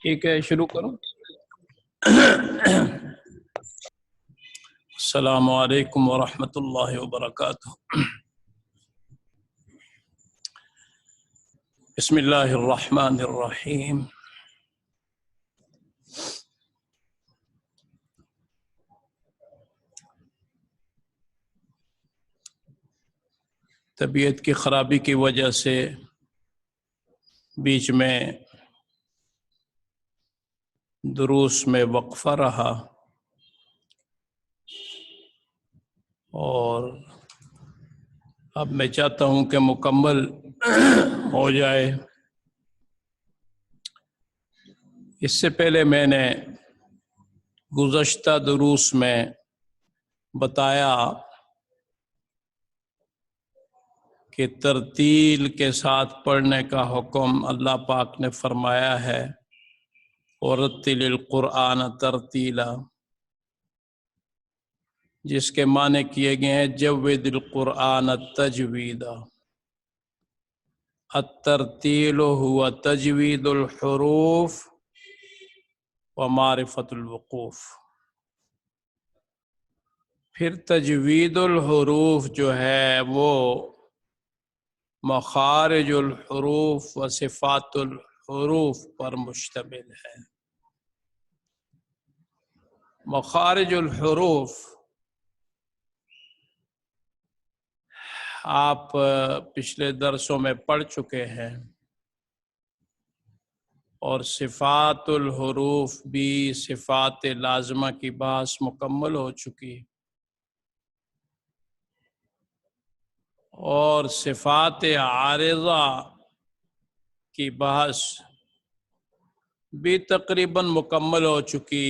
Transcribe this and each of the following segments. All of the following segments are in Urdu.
ٹھیک ہے، شروع کرو۔ السلام علیکم ورحمۃ اللہ وبرکاتہ۔ بسم اللہ الرحمن الرحیم۔ طبیعت کی خرابی کی وجہ سے بیچ میں دروس میں وقفہ رہا اور اب میں چاہتا ہوں کہ مکمل ہو جائے۔ اس سے پہلے میں نے گزشتہ دروس میں بتایا کہ ترتیل کے ساتھ پڑھنے کا حکم اللہ پاک نے فرمایا ہے، وَرَتِّلِ الْقُرْآنَ تَرْتِيلًا، جس کے معنی کیے گئے ہیں جَوِّدِ الْقُرْآنَ تَجْوِيدًا۔ الترتیل هو تجوید الحروف ومعرفت الوقوف۔ پھر تجوید الحروف جو ہے وہ مخارج الحروف و صفات الحروف پر مشتمل ہے۔ مخارج الحروف آپ پچھلے درسوں میں پڑھ چکے ہیں، اور صفات الحروف بھی صفات لازمہ کی بحث مکمل ہو چکی، اور صفات عارضہ کی بحث بھی تقریباً مکمل ہو چکی۔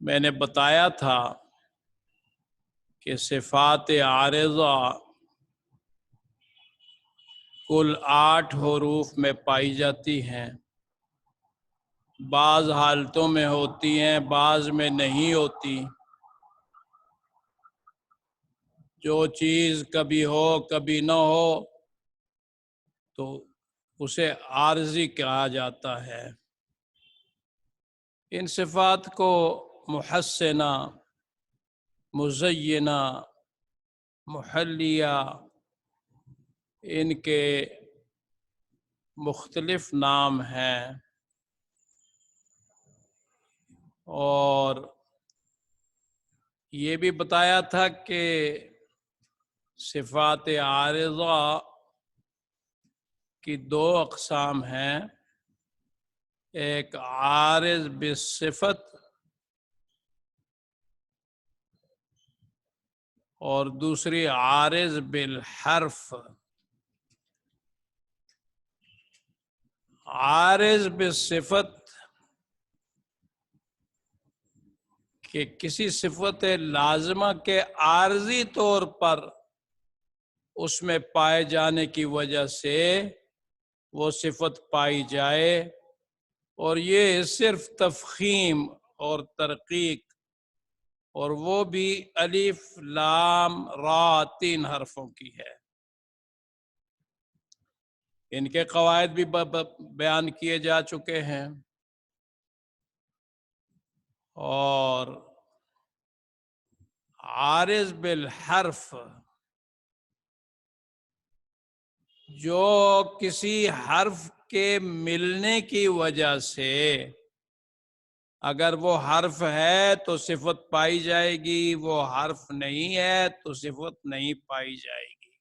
میں نے بتایا تھا کہ صفات عارضہ کل 8 حروف میں پائی جاتی ہیں، بعض حالتوں میں ہوتی ہیں، بعض میں نہیں ہوتی۔ جو چیز کبھی ہو کبھی نہ ہو تو اسے عارضی کہا جاتا ہے۔ ان صفات کو محسنہ، مزینہ، محلیہ، ان کے مختلف نام ہیں، اور یہ بھی بتایا تھا کہ صفات عارضہ کی 2 اقسام ہیں، ایک عارض بالصفت اور دوسری عارض بالحرف۔ عارض بالصفت کہ کسی صفت لازمہ کے عارضی طور پر اس میں پائے جانے کی وجہ سے وہ صفت پائی جائے، اور یہ صرف تفخیم اور ترقیق، اور وہ بھی الف لام را 3 حرفوں کی ہے۔ ان کے قواعد بھی بیان کیے جا چکے ہیں، اور عارض بالحرف جو کسی حرف کے ملنے کی وجہ سے، اگر وہ حرف ہے تو صفت پائی جائے گی، وہ حرف نہیں ہے تو صفت نہیں پائی جائے گی۔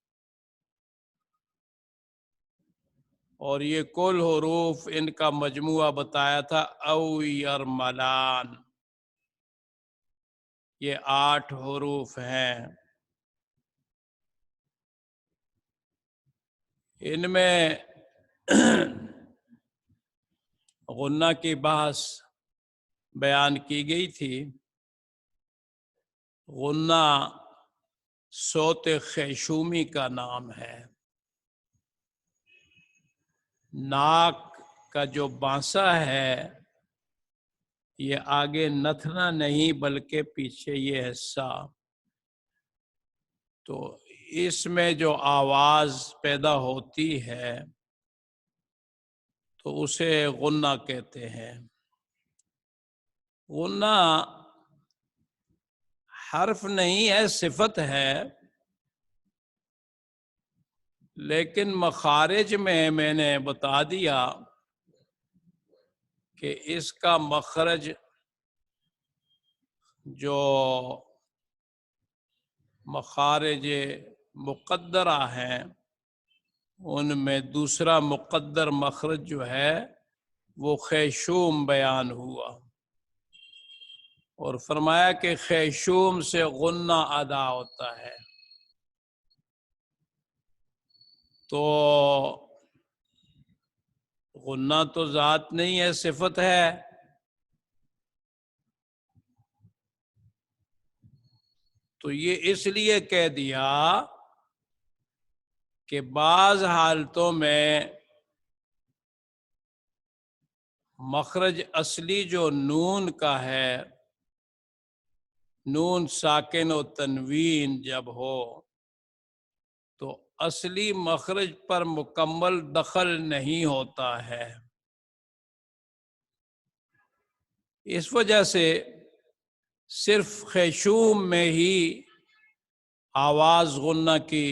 اور یہ کل حروف ان کا مجموعہ بتایا تھا او یرملان، یہ 8 حروف ہیں۔ ان میں غنہ کی بحث بیان کی گئی تھی۔ غنہ صوت خیشومی کا نام ہے۔ ناک کا جو بانسا ہے یہ آگے نتھنا نہیں بلکہ پیچھے یہ حصہ، تو اس میں جو آواز پیدا ہوتی ہے تو اسے غنہ کہتے ہیں۔ غنہ حرف نہیں ہے، صفت ہے، لیکن مخارج میں نے بتا دیا کہ اس کا مخرج جو مخارج مقدرہ ہیں ان میں دوسرا مقدر مخرج جو ہے وہ خیشوم بیان ہوا، اور فرمایا کہ خیشوم سے غنہ ادا ہوتا ہے۔ تو غنہ تو ذات نہیں ہے، صفت ہے۔ تو یہ اس لیے کہہ دیا کہ بعض حالتوں میں مخرج اصلی جو نون کا ہے، نون ساکن و تنوین جب ہو تو اصلی مخرج پر مکمل دخل نہیں ہوتا ہے۔ اس وجہ سے صرف خیشوم میں ہی آواز غنہ کی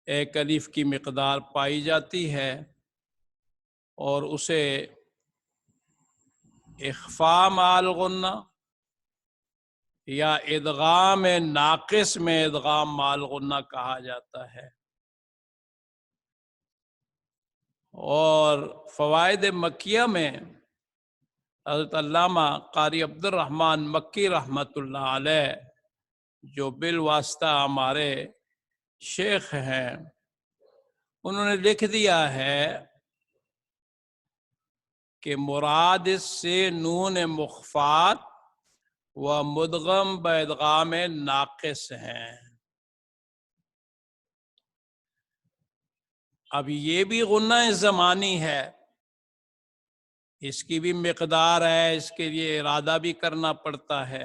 ایک الف کی مقدار پائی جاتی ہے، اور اسے اخفاء مع الغنہ یا ادغام ناقص میں ادغام مع الغنہ کہا جاتا ہے۔ اور فوائد مکیہ میں حضرت علامہ قاری عبد الرحمن مکی رحمۃ اللہ علیہ جو بالواسطہ ہمارے شیخ ہیں، انہوں نے لکھ دیا ہے کہ مراد اس سے نون مخفات و مدغم بادغام ناقص ہیں۔ اب یہ بھی غنہ زمانی ہے، اس کی بھی مقدار ہے، اس کے لیے ارادہ بھی کرنا پڑتا ہے۔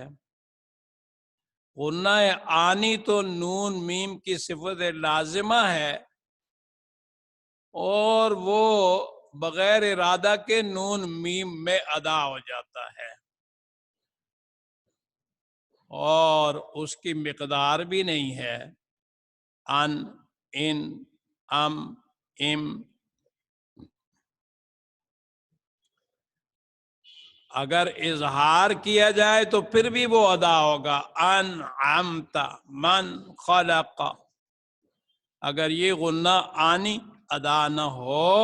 غنہ آنی تو نون میم کی صفت لازمہ ہے، اور وہ بغیر ارادہ کے نون میم میں ادا ہو جاتا ہے، اور اس کی مقدار بھی نہیں ہے۔ ان، ان، ام، ام۔ اگر اظہار کیا جائے تو پھر بھی وہ ادا ہوگا، انعمت من خلق۔ اگر یہ غنہ آنی ادا نہ ہو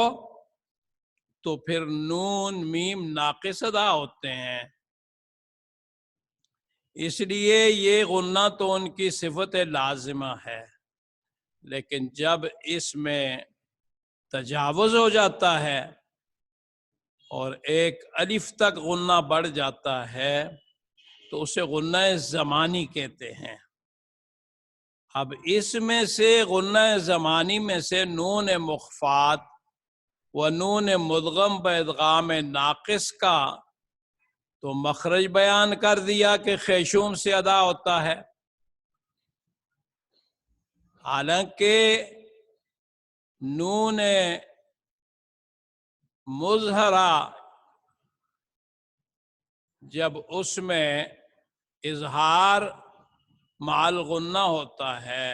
تو پھر نون میم ناقص ادا ہوتے ہیں۔ اس لیے یہ غنہ تو ان کی صفت لازمہ ہے، لیکن جب اس میں تجاوز ہو جاتا ہے اور ایک الف تک غنہ بڑھ جاتا ہے تو اسے غنہ زمانی کہتے ہیں۔ اب اس میں سے غنہ زمانی میں سے نون مخفات و نون مدغم بادغام ناقص کا تو مخرج بیان کر دیا کہ خیشوم سے ادا ہوتا ہے، حالانکہ نون مظہرہ جب اس میں اظہار مع الغنہ ہوتا ہے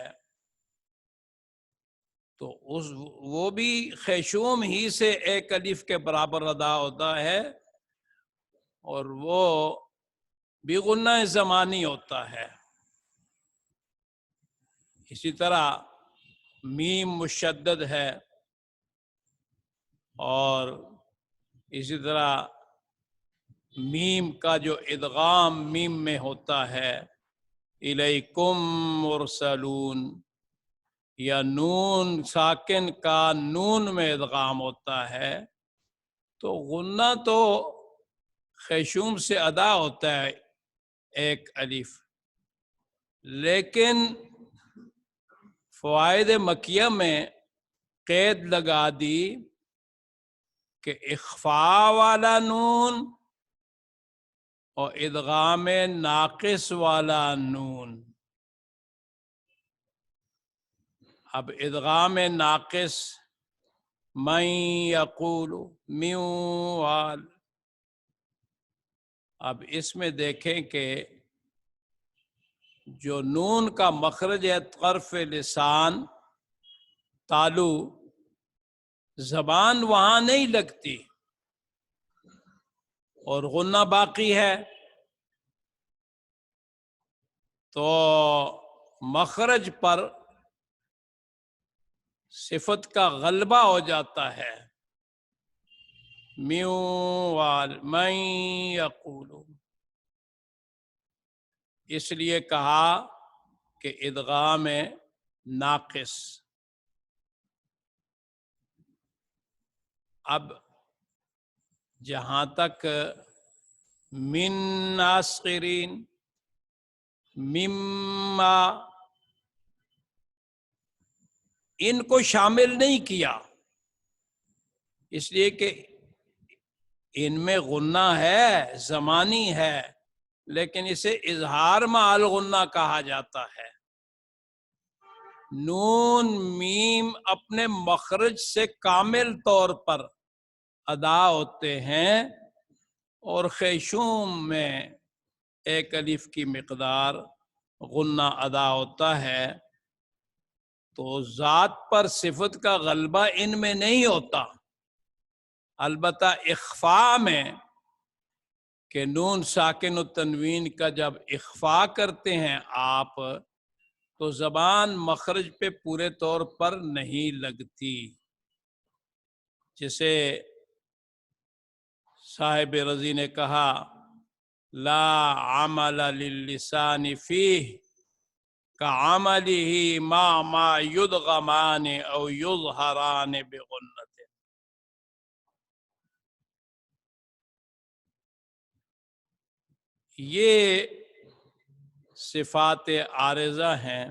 تو وہ بھی خیشوم ہی سے ایک الف کے برابر ادا ہوتا ہے، اور وہ بھی غنہ زمانی ہوتا ہے۔ اسی طرح میم مشدد ہے، اور اسی طرح میم کا جو ادغام میم میں ہوتا ہے، الیکم مرسلون، یا نون ساکن کا نون میں ادغام ہوتا ہے، تو غنہ تو خیشوم سے ادا ہوتا ہے ایک الف، لیکن فوائد مکیہ میں قید لگا دی کہ اخفاء والا نون اور ادغام ناقص والا نون۔ اب ادغام ناقص من یقول میوال. اب اس میں دیکھیں کہ جو نون کا مخرج ہے طرف لسان تالو، زبان وہاں نہیں لگتی اور غنہ باقی ہے، تو مخرج پر صفت کا غلبہ ہو جاتا ہے. میوال من یقول، اس لیے کہا کہ ادغام ناقص. اب جہاں تک من ناصرین، مما، ان کو شامل نہیں کیا، اس لیے کہ ان میں غنہ ہے، زمانی ہے، لیکن اسے اظہار مع الغنہ کہا جاتا ہے. نون میم اپنے مخرج سے کامل طور پر ادا ہوتے ہیں، اور خیشوم میں ایک الف کی مقدار غنہ ادا ہوتا ہے، تو ذات پر صفت کا غلبہ ان میں نہیں ہوتا. البتہ اخفاء میں کہ نون ساکن و تنوین کا جب اخفاء کرتے ہیں آپ، تو زبان مخرج پہ پورے طور پر نہیں لگتی. جسے صاحب رضی نے کہا لا عمل للسان فیہ کعملہ ما یدغمان او یظہران بغنۃ. یہ صفات عارضہ ہیں.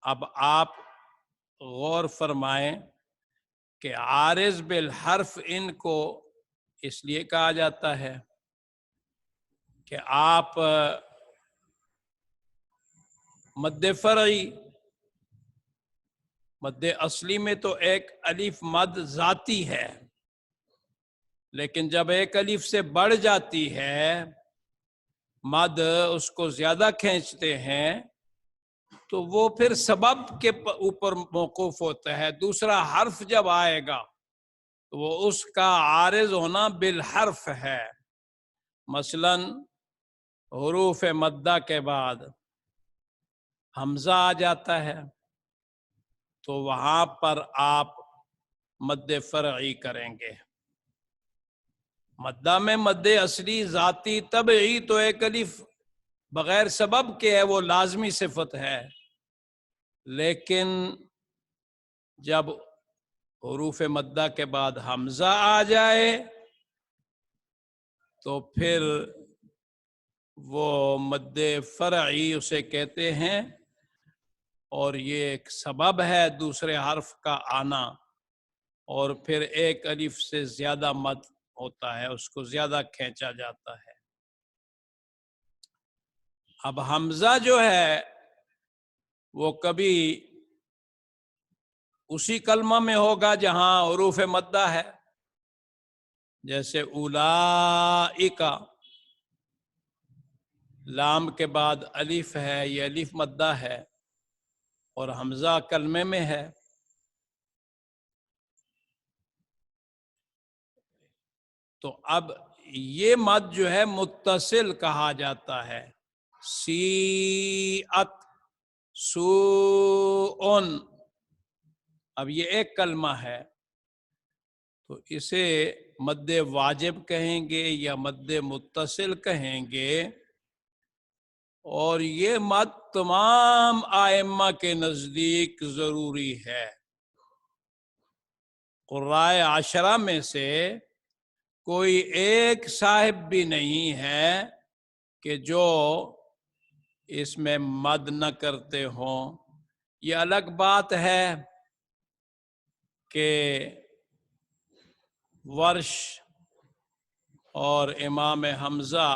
اب آپ غور فرمائیں کہ عارض بالحرف ان کو اس لیے کہا جاتا ہے کہ آپ مد فرعی، مد اصلی میں تو ایک الف مد ذاتی ہے، لیکن جب ایک الف سے بڑھ جاتی ہے مد، اس کو زیادہ کھینچتے ہیں تو وہ پھر سبب کے اوپر موقوف ہوتا ہے. دوسرا حرف جب آئے گا تو وہ اس کا عارض ہونا بالحرف ہے. مثلا حروف مدہ کے بعد حمزہ آ جاتا ہے تو وہاں پر آپ مد فرعی کریں گے. مدہ میں مد اصلی ذاتی طبعی تو ایک الف بغیر سبب کے ہے، وہ لازمی صفت ہے، لیکن جب حروف مدہ کے بعد حمزہ آ جائے تو پھر وہ مد فرعی اسے کہتے ہیں، اور یہ ایک سبب ہے دوسرے حرف کا آنا، اور پھر ایک الف سے زیادہ مد ہوتا ہے، اس کو زیادہ کھینچا جاتا ہے. اب حمزہ جو ہے وہ کبھی اسی کلمہ میں ہوگا جہاں حروف مدہ ہے، جیسے اولئک، لام کے بعد الف ہے، یہ الف مدہ ہے اور حمزہ کلمے میں ہے. تو اب یہ مد جو ہے متصل کہا جاتا ہے. سیئت، سوءن، اب یہ ایک کلمہ ہے تو اسے مد واجب کہیں گے یا مد متصل کہیں گے، اور یہ مد تمام ائمہ کے نزدیک ضروری ہے. قرائے عشرہ میں سے کوئی ایک صاحب بھی نہیں ہے کہ جو اس میں مد نہ کرتے ہوں. یہ الگ بات ہے کہ ورش اور امام حمزہ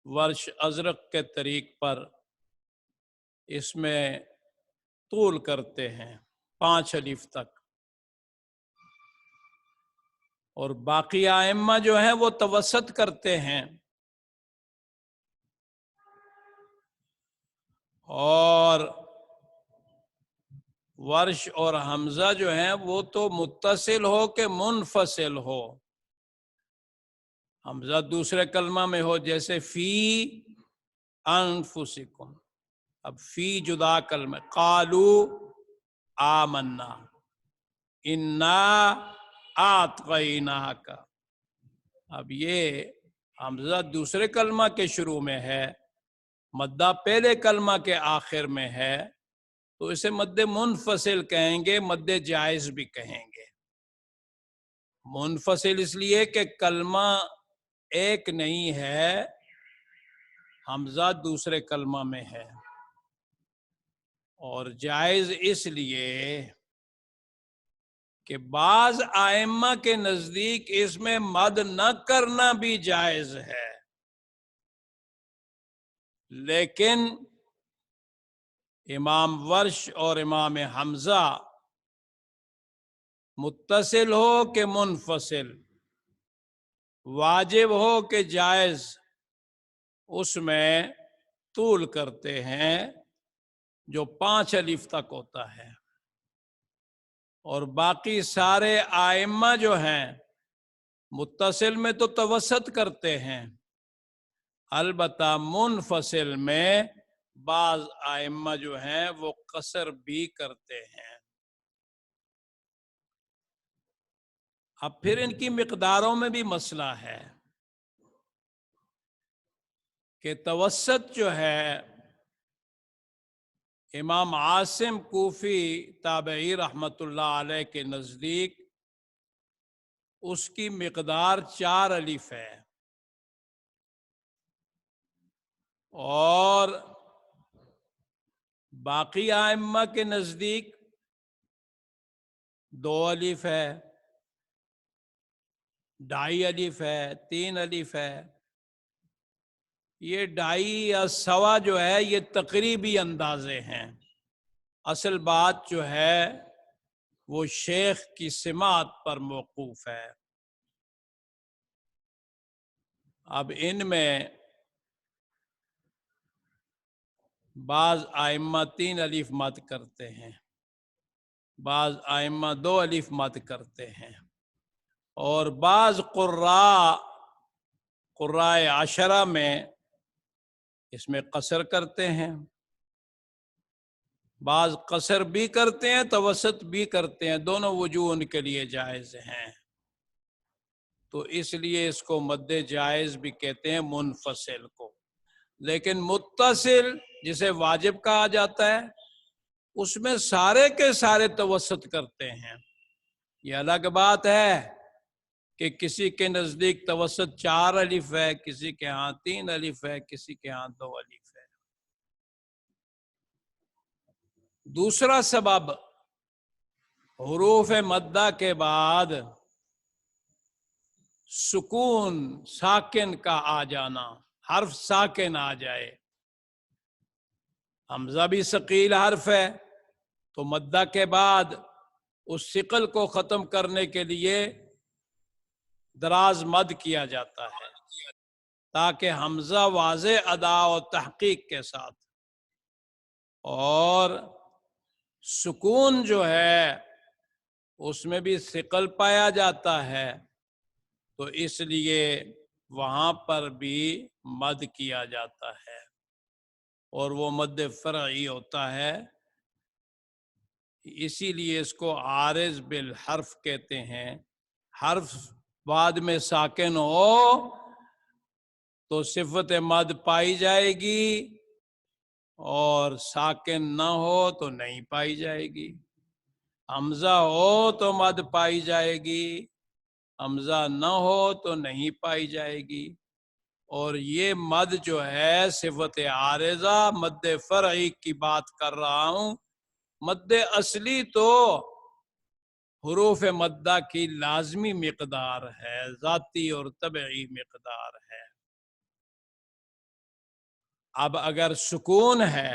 ورش ازرق کے طریق پر اس میں طول کرتے ہیں. 5 الف تک، اور باقی ائمہ جو ہیں وہ توسط کرتے ہیں، اور ورش اور حمزہ جو ہیں وہ تو متصل ہو کہ منفصل ہو. حمزہ دوسرے کلمہ میں ہو، جیسے فی انفسکم. اب فی جدا کلمہ، قالو آمنا، انا اعطیناک. اب یہ حمزہ دوسرے کلمہ کے شروع میں ہے، مدہ پہلے کلمہ کے آخر میں ہے، تو اسے مد منفصل کہیں گے، مد جائز بھی کہیں گے. منفصل اس لیے کہ کلمہ ایک نہیں ہے، حمزہ دوسرے کلمہ میں ہے، اور جائز اس لیے کہ بعض ائمہ کے نزدیک اس میں مد نہ کرنا بھی جائز ہے، لیکن امام ورش اور امام حمزہ متصل ہو کہ منفصل، واجب ہو کہ جائز، اس میں طول کرتے ہیں جو 5 الف تک ہوتا ہے. اور باقی سارے ائمہ جو ہیں متصل میں تو توسط کرتے ہیں، البتہ منفصل میں بعض ائمہ جو ہیں وہ قصر بھی کرتے ہیں. اب پھر ان کی مقداروں میں بھی مسئلہ ہے کہ توسط جو ہے، امام عاصم کوفی تابعی رحمت اللہ علیہ کے نزدیک اس کی مقدار 4 الف ہے، اور باقی ائمہ کے نزدیک 2 الف ہے، 2.5 الف ہے، 3 الف ہے. یہ 2.5 یا 1.25 جو ہے یہ تقریبی اندازے ہیں، اصل بات جو ہے وہ شیخ کی سماعت پر موقوف ہے. اب ان میں بعض ائمہ 3 الف مد کرتے ہیں، بعض ائمہ 2 الف مد کرتے ہیں، اور بعض قراء عشرہ میں اس میں قصر کرتے ہیں، بعض قصر بھی کرتے ہیں، توسط بھی کرتے ہیں، دونوں وجوہ ان کے لیے جائز ہیں. تو اس لیے اس کو مد جائز بھی کہتے ہیں منفصل کو. لیکن متصل جسے واجب کہا جاتا ہے، اس میں سارے کے سارے توسط کرتے ہیں. یہ الگ بات ہے کہ کسی کے نزدیک توسط 4 الف ہے، کسی کے ہاں 3 الف ہے، کسی کے ہاں 2 الف ہے. دوسرا سبب حروف مدہ کے بعد سکون ساکن کا آ جانا، حرف ساکن آ جائے. حمزہ بھی ثقیل حرف ہے، تو مدہ کے بعد اس ثقل کو ختم کرنے کے لیے دراز مد کیا جاتا ہے تاکہ حمزہ واضح ادا و تحقیق کے ساتھ، اور سکون جو ہے اس میں بھی ثقل پایا جاتا ہے، تو اس لیے وہاں پر بھی مد کیا جاتا ہے، اور وہ مد فرعی ہوتا ہے. اسی لیے اس کو عارض بالحرف کہتے ہیں. حرف بعد میں ساکن ہو تو صفت مد پائی جائے گی، اور ساکن نہ ہو تو نہیں پائی جائے گی. حمزہ ہو تو مد پائی جائے گی، حمزہ نہ ہو تو نہیں پائی جائے گی. اور یہ مد جو ہے صفت عارضہ مد فرعی کی بات کر رہا ہوں. مد اصلی تو حروف مدہ کی لازمی مقدار ہے، ذاتی اور طبعی مقدار ہے. اب اگر سکون ہے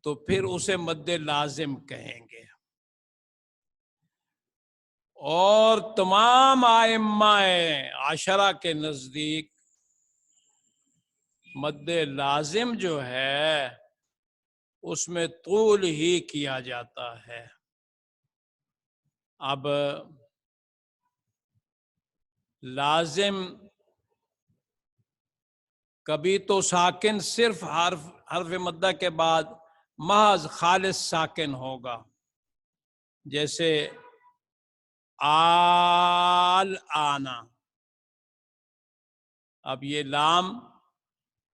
تو پھر اسے مد لازم کہیں گے۔ اور تمام ائمہ عشرہ کے نزدیک مد لازم جو ہے اس میں طول ہی کیا جاتا ہے۔ اب لازم کبھی تو ساکن صرف حرف مدہ کے بعد محض خالص ساکن ہوگا، جیسے آل آنا، اب یہ لام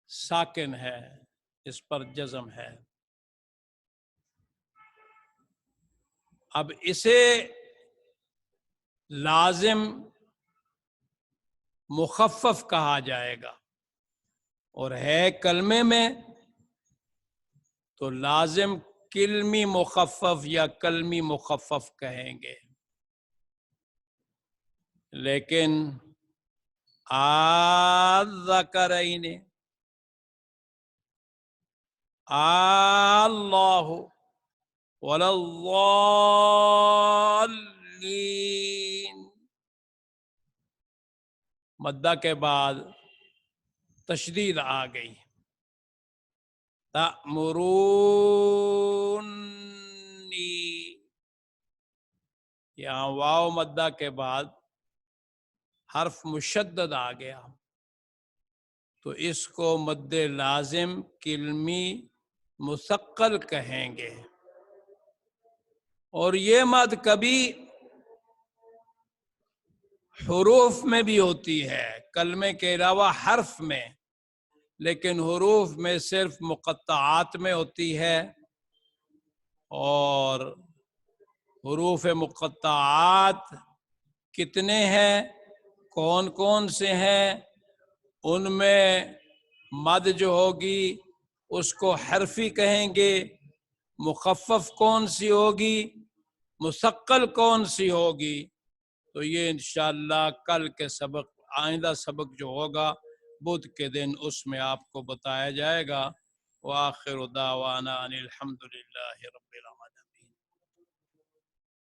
ساکن ہے، اس پر جزم ہے۔ اب اسے لازم مخفف کہا جائے گا، اور ہے کلمے میں تو لازم کلمی مخفف یا کلمی مخفف کہیں گے۔ لیکن الذکرین، اللہ ولا الضالین، مدہ کے بعد تشدید آ گئی۔ تأمرونی، یہاں واو مدہ کے بعد حرف مشدد آ گیا، تو اس کو مد لازم کلمی مثقل کہیں گے۔ اور یہ مد کبھی حروف میں بھی ہوتی ہے، کلمے کے علاوہ حرف میں، لیکن حروف میں صرف مقطعات میں ہوتی ہے، اور حروف مقطعات کتنے ہیں، کون کون سے ہیں، ان میں مد جو ہوگی اس کو حرفی کہیں گے، مخفف کون سی ہوگی، مثقل کون سی ہوگی، تو یہ انشاءاللہ کل کے سبق، آئندہ سبق جو ہوگا بدھ کے دن، اس میں آپ کو بتایا جائے گا۔ وآخر دعوانا ان الحمد للہ رب